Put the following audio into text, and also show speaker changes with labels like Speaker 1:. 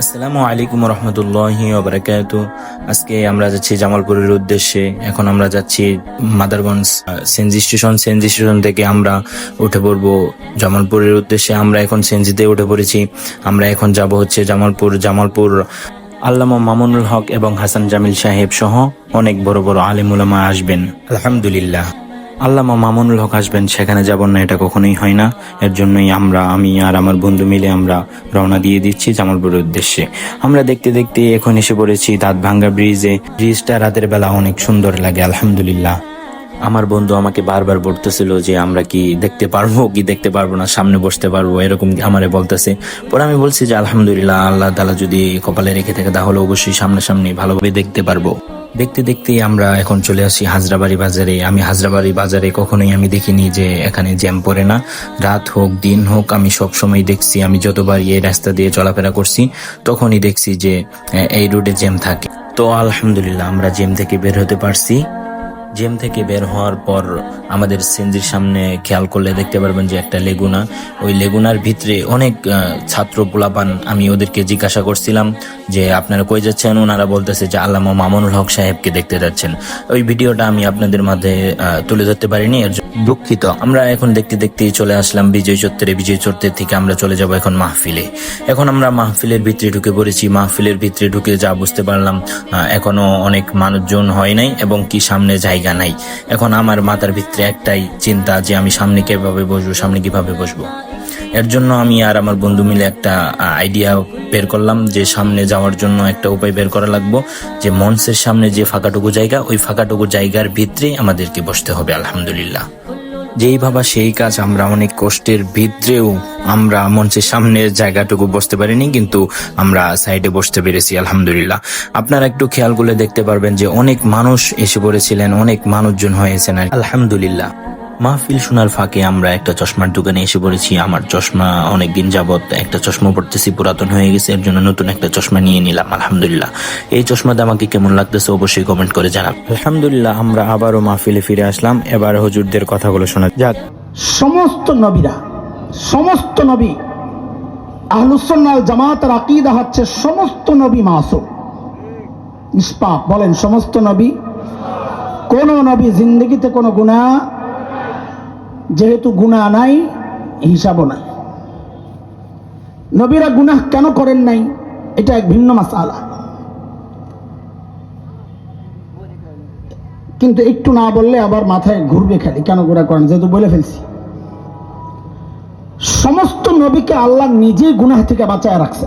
Speaker 1: আসসালামু আলাইকুম রহমতুল্লাহি ওয়া বারাকাতুহু। আজকে আমরা যাচ্ছি জামালপুরের উদ্দেশ্যে। এখন আমরা যাচ্ছি মাদারগঞ্জ সিএনজি স্টেশন থেকে আমরা উঠে পড়বো জামালপুরের উদ্দেশ্যে। আমরা এখন সিএনজিতে উঠে পড়েছি। আমরা এখন যাব হচ্ছে জামালপুর আল্লামা মামুনুল হক এবং হাসান জামিল সাহেব সহ অনেক বড় বড় আলেম উলামা আসবেন আলহামদুলিল্লাহ। আল্লামা মামুনুল হক আসবেন, সেখানে যাব না এটা কখনোই হয় না। এর জন্যই আমি আর আমার বন্ধু মিলে আমরা রওনা দিয়ে দিচ্ছি জামালপুরের উদ্দেশ্যে। আমরা দেখতে দেখতে এখন এসে পড়েছি দাঁতভাঙ্গা ব্রিজে। ব্রিজটা রাতের বেলা অনেক সুন্দর লাগে আলহামদুলিল্লাহ। আমার বন্ধু আমাকে বারবার বলতেছিল যে আমরা কি দেখতে পারবো না, সামনে বসতে পারবো, এরকম আমারে বলতেছে। পরে আমি বলছি যে আলহামদুলিল্লাহ, আল্লাহ তাআলা যদি কপালে রেখে থাকে তাহলে অবশ্যই সামনাসামনি ভালোভাবে দেখতে পারবো। দেখতে দেখতে আমরা এখন চলে আসি হাজরাবাড়ি বাজারে। আমি হাজরাবাড়ি বাজারে কখনোই আমি দেখিনি যে এখানে জ্যাম পড়ে না। রাত হোক দিন হোক আমি সব সময় দেখছি, আমি যতবার এই রাস্তা দিয়ে চলাফেরা করছি তখনই দেখছি যে এই রোডে জ্যাম থাকে। তো আলহামদুলিল্লাহ আমরা জ্যাম থেকে বের হতে পারছি। জ্যাম থেকে বের হওয়ার পর আমাদের সিএনজির সামনে খেয়াল করলে দেখতে পারবেন যে একটা লেগুনা। ওই লেগুনার ভিতরে অনেক ছাত্র পোলাপান। আমি ওদেরকে জিজ্ঞাসা করছিলাম যে আপনারা কই যাচ্ছেন, ওনারা বলতেছে যে আল্লামা মামুনুল হক সাহেবকে দেখতে যাচ্ছেন। ওই ভিডিওটা আমি আপনাদের মাঝে তুলে ধরতে পারিনি, এর জন্য দুঃখিত। আমরা এখন দেখতে দেখতেই চলে আসলাম বিজয় চত্বরে। বিজয় চত্বর থেকে আমরা চলে যাব এখন মাহফিলে। এখন আমরা মাহফিলের ভিতরে ঢুকে পড়েছি। মাহফিলের ভিতরে ঢুকে যা বুঝতে পারলাম এখনো অনেক মানুষজন হয় নাই এবং কি সামনে জায়গা নাই। এখন আমার মাথার ভিতরে একটাই চিন্তা যে আমি সামনে কিভাবে বসবো। এর জন্য আমি আর আমার বন্ধু মিলে একটা আইডিয়া বের করলাম যে সামনে যাওয়ার জন্য একটা উপায় বের করা লাগবো, যে মঞ্চের সামনে যে ফাঁকাটুকু জায়গা, ওই ফাঁকাটুকু জায়গার ভিতরে আমাদেরকে বসতে হবে আলহামদুলিল্লাহ। যেই ভাবা সেই কাজ। আমরা অনেক কষ্টের ভিতরেও আমরা মঞ্চের সামনের জায়গাটুকু বসতে পারিনি, কিন্তু আমরা সাইডে বসতে পেরেছি আলহামদুলিল্লাহ। আপনারা একটু খেয়াল করলে দেখতে পারবেন যে অনেক মানুষ এসে পড়েছিলেন, অনেক মানুষজন হয়েছেন আলহামদুলিল্লাহ। মাহফিল শোনার ফাঁকে আমরা একটা চশমার দোকানে এসে পড়েছি। আমার চশমা অনেকদিন যাবত একটা চশমা পড়তেছি, পুরাতন হয়ে গেছে, এর জন্য নতুন একটা চশমা নিয়ে নিলাম আলহামদুলিল্লাহ। এই চশমাটা আমাকে কেমন লাগতেছে অবশ্যই কমেন্ট করে জানান। আলহামদুলিল্লাহ আমরা আবারও মাহফিলে ফিরে আসলাম। এবার হুজুরদের কথাগুলো শোনা যাক।
Speaker 2: সমস্ত নবী আহলুস সুন্নাহ ওয়াল জামাতের আকীদা হচ্ছে সমস্ত নবী মাসুম, নিষ্পাপ। বলেন সমস্ত নবী। কোন নবী জিন্দেগিতে কোনো গুনাহ, যেহেতু গুনাহ নাই হিসাবও নাই। নবীরা গুনাহ কেন করেন নাই এটা এক ভিন্ন মাসআলা, কিন্তু একটু না বললে আবার মাথায় ঘুরবে খালি কেন গুনাহ করেন, যেহেতু বলে ফেলছি। সমস্ত নবীকে আল্লাহ নিজেই গুনাহ থেকে বাঁচায় রাখছে।